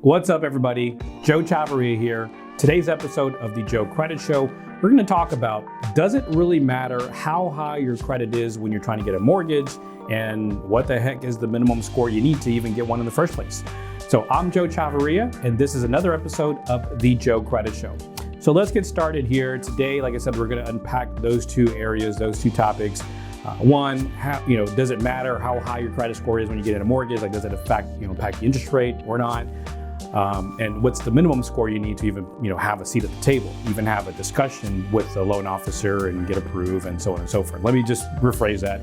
What's up, everybody? Joe Chavarria here. Today's episode of the Joe Credit Show, we're going to talk about, does it really matter how high your credit is when you're trying to get a mortgage, and what the heck is the minimum score you need to even get one in the first place? So I'm Joe Chavarria, and this is another episode of the Joe Credit Show. So let's get started here. Today, like I said, we're going to unpack those two areas, those two topics. One, does it matter how high your credit score is when you get in a mortgage? Like, does it impact the interest rate or not? And what's the minimum score you need to even, have a seat at the table, even have a discussion with the loan officer and get approved and so on and so forth. Let me just rephrase that.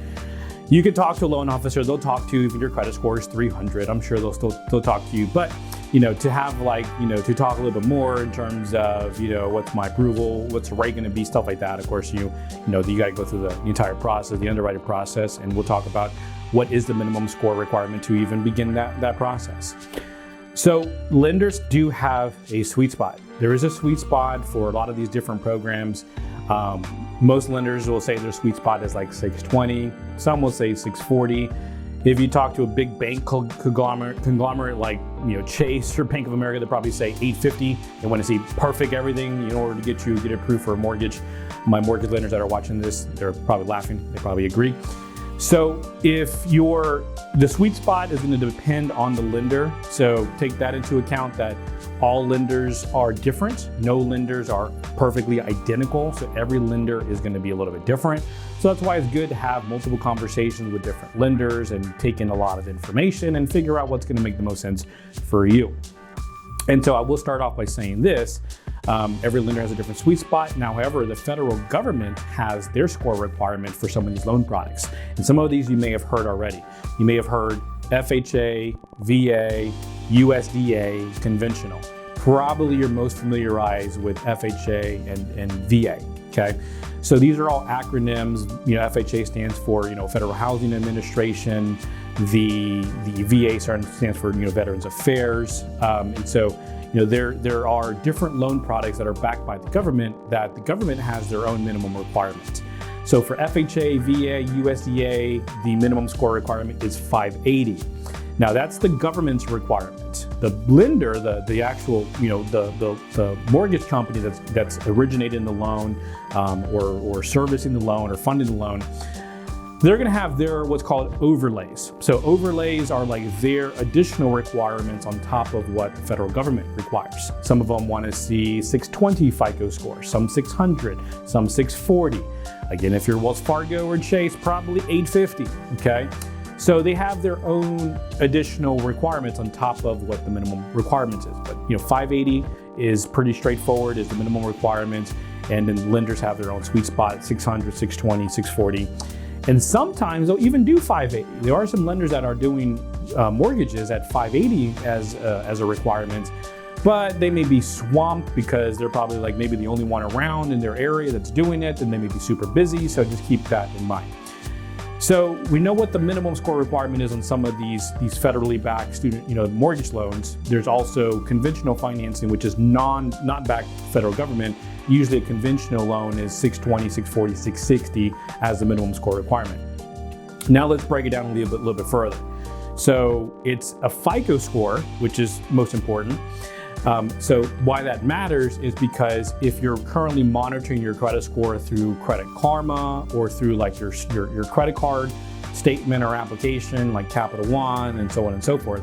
You can talk to a loan officer, they'll talk to you if your credit score is 300, I'm sure they'll still talk to you. But, to have to talk a little bit more in terms of, what's my approval, what's the rate gonna be, stuff like that. Of course, you gotta go through the entire process, the underwriting process, and we'll talk about what is the minimum score requirement to even begin that process. So lenders do have a sweet spot. There is a sweet spot for a lot of these different programs. Most lenders will say their sweet spot is like 620. Some will say 640. If you talk to a big bank conglomerate like Chase or Bank of America, they'll probably say 850. They want to see perfect everything in order to get approved for a mortgage. My mortgage lenders that are watching this, they're probably laughing. They probably agree. So if the sweet spot is going to depend on the lender, so take that into account that all lenders are different. No lenders are perfectly identical, so every lender is going to be a little bit different. So that's why it's good to have multiple conversations with different lenders and take in a lot of information and figure out what's going to make the most sense for you. And so I will start off by saying this. Every lender has a different sweet spot. Now, however, the federal government has their score requirement for some of these loan products. And some of these you may have heard already. You may have heard FHA, VA, USDA, conventional. Probably you're most familiarized with FHA and VA, okay? So these are all acronyms. FHA stands for, Federal Housing Administration. The VA stands for, Veterans Affairs. And so, there are different loan products that are backed by the government that the government has their own minimum requirement. So for FHA, VA, USDA, the minimum score requirement is 580. Now that's the government's requirement. The lender, the actual, the mortgage company that's originating the loan or servicing the loan or funding the loan, they're going to have their what's called overlays. So overlays are like their additional requirements on top of what the federal government requires. Some of them want to see 620 FICO score, some 600, some 640. Again, if you're Wells Fargo or Chase, probably 850, okay? So they have their own additional requirements on top of what the minimum requirements is. But 580 is pretty straightforward, is the minimum requirement, and then lenders have their own sweet spot, 600, 620, 640. And sometimes they'll even do 580. There are some lenders that are doing mortgages at 580 as a requirement, but they may be swamped because they're probably like maybe the only one around in their area that's doing it, and they may be super busy. So just keep that in mind. So we know what the minimum score requirement is on some of these federally backed student, mortgage loans. There's also conventional financing, which is not backed federal government. Usually a conventional loan is 620, 640, 660 as the minimum score requirement. Now let's break it down a little bit further. So it's a FICO score, which is most important. So why that matters is because if you're currently monitoring your credit score through Credit Karma or through like your credit card statement or application like Capital One and so on and so forth,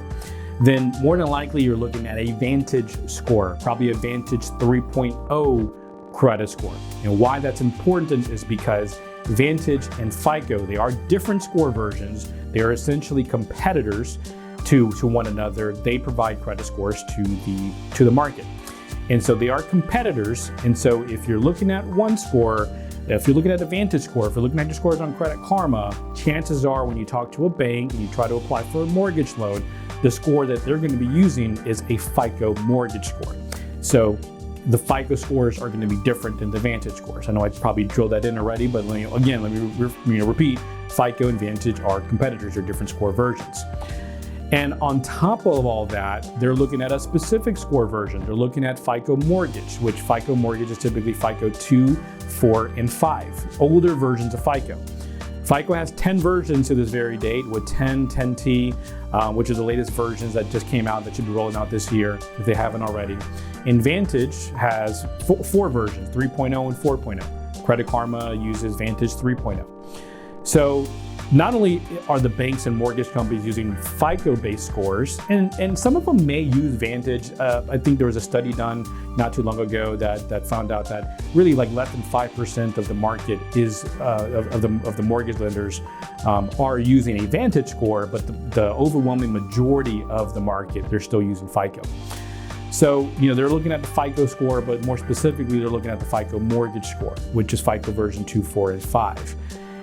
then more than likely you're looking at a Vantage score, probably a Vantage 3.0 credit score. And why that's important is because Vantage and FICO, they are different score versions. They are essentially competitors to one another. They provide credit scores to the market. And so they are competitors. And so if you're looking at one score, if you're looking at a Vantage score, if you're looking at your scores on Credit Karma, chances are when you talk to a bank and you try to apply for a mortgage loan, the score that they're going to be using is a FICO mortgage score. So the FICO scores are going to be different than the Vantage scores. I know I probably drilled that in already, but again, let me repeat, FICO and Vantage are competitors, or different score versions. And on top of all that, they're looking at a specific score version. They're looking at FICO Mortgage, which FICO Mortgage is typically FICO 2, 4, and 5, older versions of FICO. FICO has 10 versions to this very date, with 10, 10T, which are the latest versions that just came out that should be rolling out this year if they haven't already. And Vantage has four versions, 3.0 and 4.0. Credit Karma uses Vantage 3.0. So not only are the banks and mortgage companies using FICO-based scores, and some of them may use Vantage. I think there was a study done not too long ago that found out that really like less than 5% of the market is of the mortgage lenders are using a Vantage score, but the overwhelming majority of the market, they're still using FICO. So, they're looking at the FICO score, but more specifically, they're looking at the FICO mortgage score, which is FICO version 2, 4, and 5.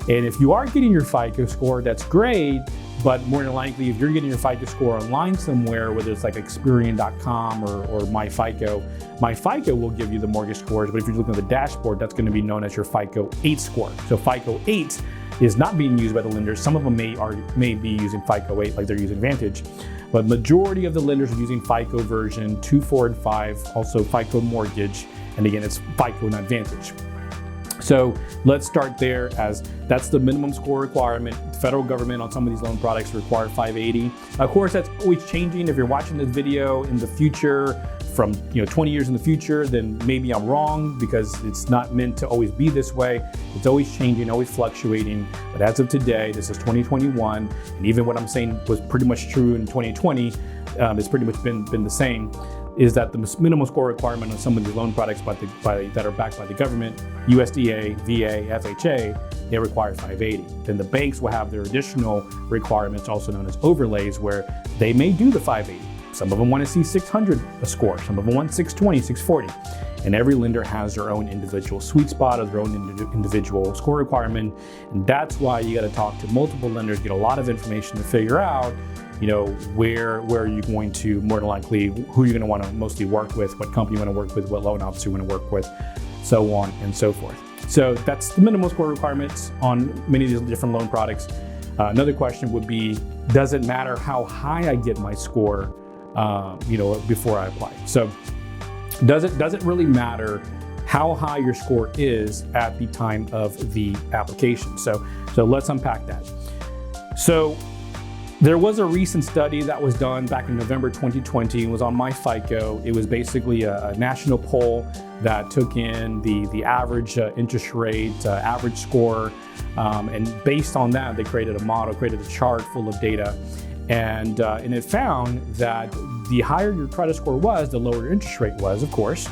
And if you are getting your FICO score, that's great, but more than likely, if you're getting your FICO score online somewhere, whether it's like Experian.com or MyFICO will give you the mortgage scores, but if you're looking at the dashboard, that's going to be known as your FICO 8 score. So FICO 8 is not being used by the lenders. Some of them may be using FICO 8 like they're using Vantage, but majority of the lenders are using FICO version 2, 4, and 5, also FICO mortgage, and again, it's FICO, not Vantage. So let's start there, as that's the minimum score requirement. The federal government on some of these loan products require 580. Of course, that's always changing. If you're watching this video in the future, from 20 years in the future, then maybe I'm wrong, because it's not meant to always be this way. It's always changing, always fluctuating. But as of today, this is 2021, and even what I'm saying was pretty much true in 2020, it's pretty much been the same, is that the minimum score requirement on some of these loan products that are backed by the government, USDA, VA, FHA, they require 580. Then the banks will have their additional requirements, also known as overlays, where they may do the 580. Some of them want to see 600 a score, some of them want 620, 640. And every lender has their own individual sweet spot of their own individual score requirement. And that's why you got to talk to multiple lenders, get a lot of information to figure out where are you going to, more than likely, who you're going to want to mostly work with, what company you want to work with, what loan officer you want to work with, so on and so forth. So that's the minimal score requirements on many of these different loan products. Another question would be, does it matter how high I get my score, before I apply? So does it really matter how high your score is at the time of the application? So let's unpack that. So there was a recent study that was done back in November 2020. It was on MyFICO. It was basically a national poll that took in the average interest rate, average score, and based on that, they created a model, created a chart full of data, and it found that the higher your credit score was, the lower your interest rate was, of course.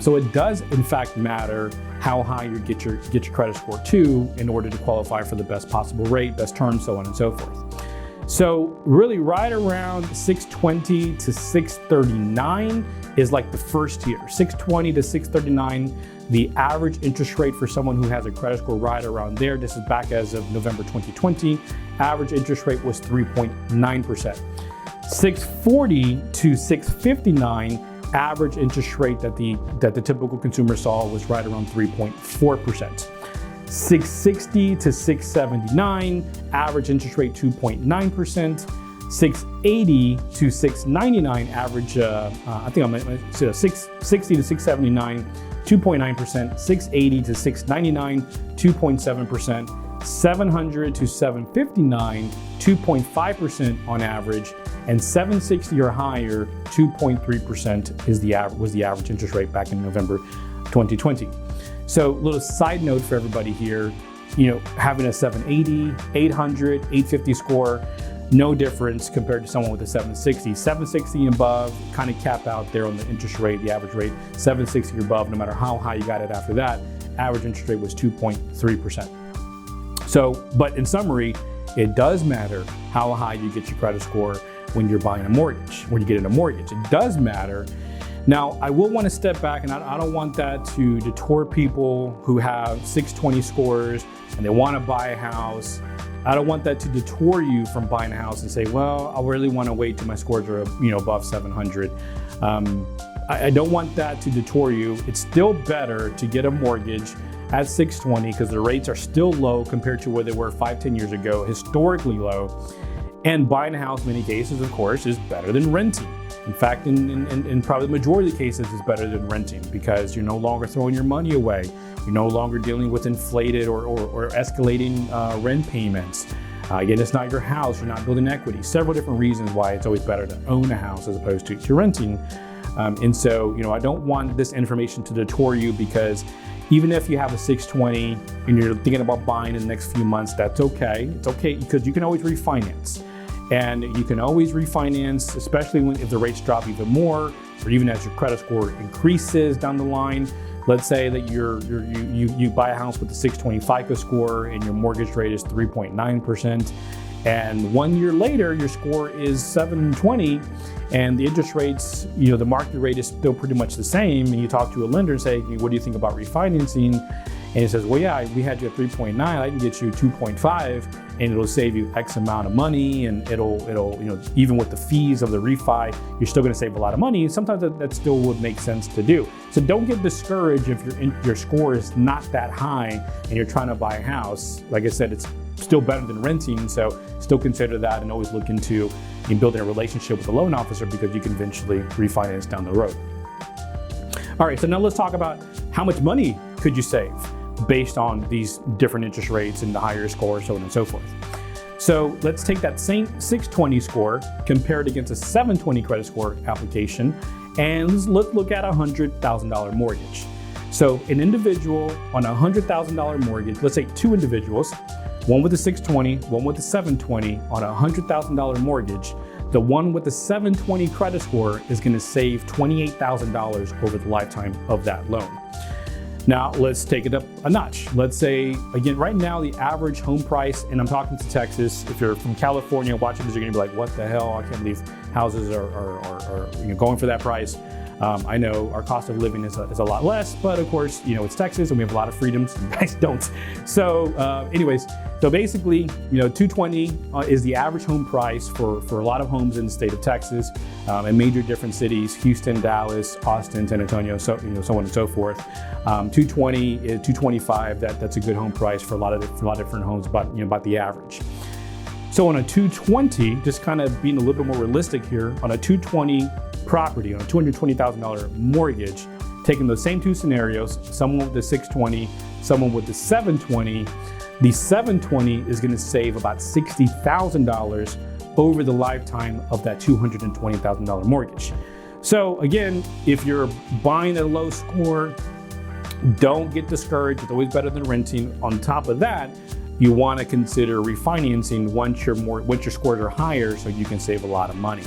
So it does, in fact, matter how high you get your credit score to in order to qualify for the best possible rate, best terms, so on and so forth. So really right around 620 to 639 is like the first tier. 620 to 639, the average interest rate for someone who has a credit score right around there. This is back as of November 2020. Average interest rate was 3.9%. 640 to 659, average interest rate that the typical consumer saw was right around 3.4%. 660 to 679, average interest rate 2.9%. 680 to 699, average, I think I'm going to say 660 to 679, 2.9%. 680 to 699, 2.7%. 700 to 759, 2.5% on average, and 760 or higher, 2.3% was the average interest rate back in November 2020. So, little side note for everybody here, having a 780, 800, 850 score, no difference compared to someone with a 760. 760 and above, kind of cap out there on the interest rate, the average rate. 760 or above, no matter how high you got it after that, average interest rate was 2.3%. So, but in summary, it does matter how high you get your credit score when you're buying a mortgage, when you get in a mortgage. It does matter. Now, I will want to step back, and I don't want that to deter people who have 620 scores and they want to buy a house. I don't want that to deter you from buying a house and say, well, I really want to wait till my scores are above 700. I don't want that to deter you. It's still better to get a mortgage at 620 because the rates are still low compared to where they were 5-10 years ago, historically low. And buying a house in many cases, of course, is better than renting. In fact, in probably the majority of the cases, it's better than renting because you're no longer throwing your money away. You're no longer dealing with inflated or escalating rent payments. Again, it's not your house. You're not building equity. Several different reasons why it's always better to own a house as opposed to renting. And so, I don't want this information to deter you because even if you have a 620 and you're thinking about buying in the next few months, that's okay. It's okay because you can always refinance. And you can always refinance, especially if the rates drop even more, or even as your credit score increases down the line. Let's say that you buy a house with a 620 FICO score and your mortgage rate is 3.9%. And 1 year later, your score is 720 and the interest rates, the market rate is still pretty much the same. And you talk to a lender and say, what do you think about refinancing? And he says, well, yeah, we had you at 3.9, I can get you 2.5 and it'll save you X amount of money. And it'll, even with the fees of the refi, you're still gonna save a lot of money. Sometimes that still would make sense to do. So don't get discouraged if your score is not that high and you're trying to buy a house. Like I said, it's still better than renting. So still consider that and always look into building a relationship with a loan officer because you can eventually refinance down the road. All right, so now let's talk about how much money could you save based on these different interest rates and the higher score, so on and so forth. So let's take that same 620 score, compare it against a 720 credit score application, and let's look at a $100,000 mortgage. So an individual on a $100,000 mortgage, let's say two individuals, one with a 620, one with a 720 on a $100,000 mortgage, the one with the 720 credit score is going to save $28,000 over the lifetime of that loan. Now let's take it up a notch. Let's say, again, right now the average home price, and I'm talking to Texas, if you're from California watching this, you're gonna be like, what the hell? I can't believe houses are going for that price. I know our cost of living is a lot less, but of course, it's Texas and we have a lot of freedoms. You guys don't. So anyways, so basically, 220 is the average home price for a lot of homes in the state of Texas, in major different cities, Houston, Dallas, Austin, San Antonio, so on and so forth. 220 is 225. That's a good home price for a lot of different homes, about the average. So on a 220, just kind of being a little bit more realistic here, on a 220 property, on a $220,000 mortgage, taking those same two scenarios, someone with the 620, someone with the 720, the 720 is going to save about $60,000 over the lifetime of that $220,000 mortgage. So again, if you're buying at a low score, don't get discouraged. It's always better than renting. On top of that, you want to consider refinancing once your scores are higher so you can save a lot of money.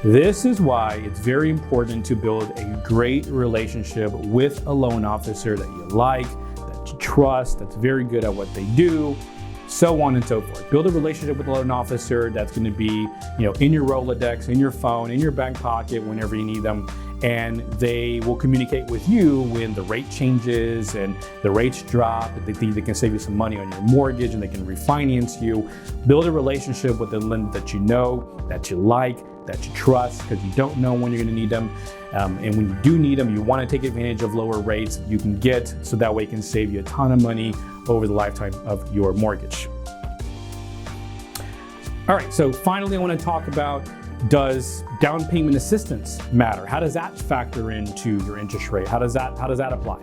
This is why it's very important to build a great relationship with a loan officer that you like, that you trust, that's very good at what they do, so on and so forth. Build a relationship with a loan officer that's going to be, in your Rolodex, in your phone, in your back pocket whenever you need them. And they will communicate with you when the rate changes and the rates drop. They can save you some money on your mortgage and they can refinance you. Build a relationship with a lender that you know, that you like, that you trust, because you don't know when you're going to need them. And when you do need them, you want to take advantage of lower rates you can get, so that way it can save you a ton of money over the lifetime of your mortgage. All right, so finally I want to talk about, does down payment assistance matter? How does that factor into your interest rate? How does that apply?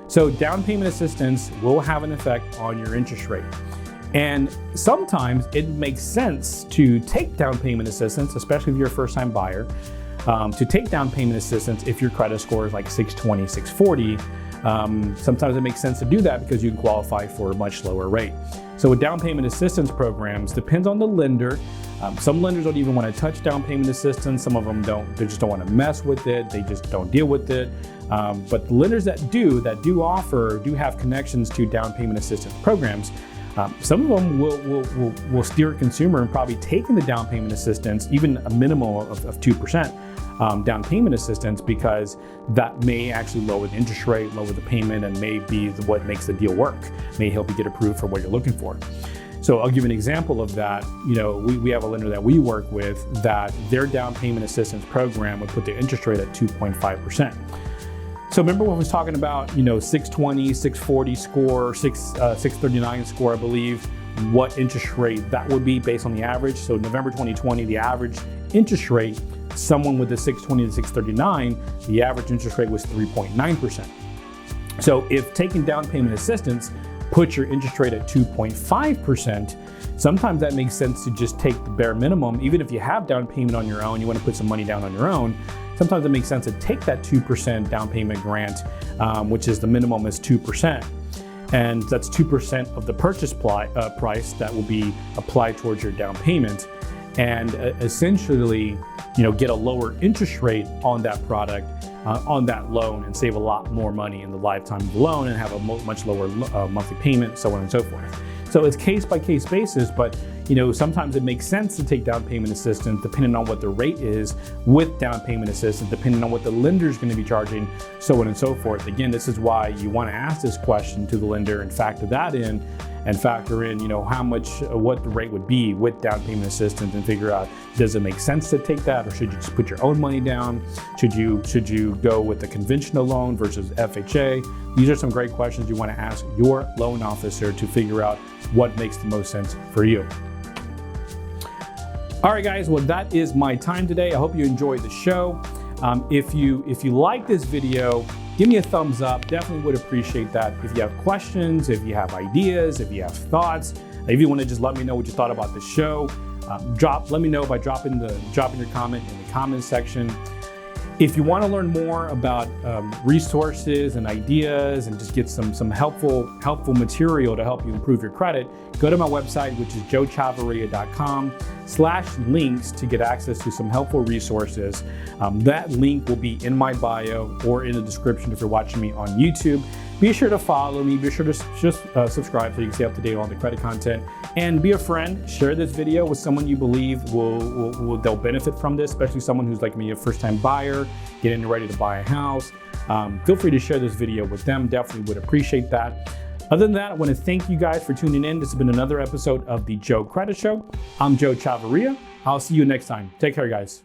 So down payment assistance will have an effect on your interest rate. And sometimes it makes sense to take down payment assistance, especially if you're a first-time buyer, to take down payment assistance if your credit score is like 620, 640. Sometimes it makes sense to do that because you can qualify for a much lower rate. So with down payment assistance programs, depends on the lender. Some lenders don't even want to touch down payment assistance. Some of them don't. They just don't want to mess with it. They just don't deal with it. But the lenders that do have connections to down payment assistance programs. Some of them will steer a consumer and probably taking the down payment assistance, even a minimum of 2% down payment assistance, because that may actually lower the interest rate, lower the payment, and may be what makes the deal work, may help you get approved for what you're looking for. So I'll give you an example of that. We have a lender that we work with that their down payment assistance program would put the interest rate at 2.5%. So remember when I was talking about, 620, 640 score, 639 score, I believe, what interest rate that would be based on the average. So November 2020, the average interest rate someone with a 620 to 639, the average interest rate was 3.9%. So if taking down payment assistance puts your interest rate at 2.5%, sometimes that makes sense to just take the bare minimum. Even if you have down payment on your own, you want to put some money down on your own, sometimes it makes sense to take that 2% down payment grant, which is the minimum is 2%. And that's 2% of the purchase price that will be applied towards your down payment. And essentially, get a lower interest rate on that product, on that loan, and save a lot more money in the lifetime of the loan and have a much lower monthly payment, so on and so forth. So it's case by case basis, but sometimes it makes sense to take down payment assistance depending on what the rate is with down payment assistance, depending on what the lender is going to be charging, so on and so forth. Again, this is why you want to ask this question to the lender and factor that in, and factor in, what the rate would be with down payment assistance, and figure out, does it make sense to take that, or should you just put your own money down? Should you go with the conventional loan versus FHA? These are some great questions you want to ask your loan officer to figure out what makes the most sense for you. All right, guys, well, that is my time today. I hope you enjoyed the show. If you like this video, give me a thumbs up. Definitely would appreciate that. If you have questions, if you have ideas, if you have thoughts, if you want to just let me know what you thought about the show, let me know by dropping your comment in the comment section. If you want to learn more about resources and ideas and just get some helpful material to help you improve your credit, go to my website, which is joechavarria.com/links to get access to some helpful resources. That link will be in my bio or in the description if you're watching me on YouTube. Be sure to follow me. Be sure to subscribe so you can stay up to date on the credit content. And be a friend. Share this video with someone you believe they'll benefit from this, especially someone who's like me, a first-time buyer, getting ready to buy a house. Feel free to share this video with them. Definitely would appreciate that. Other than that, I want to thank you guys for tuning in. This has been another episode of the Joe Credit Show. I'm Joe Chavarria. I'll see you next time. Take care, guys.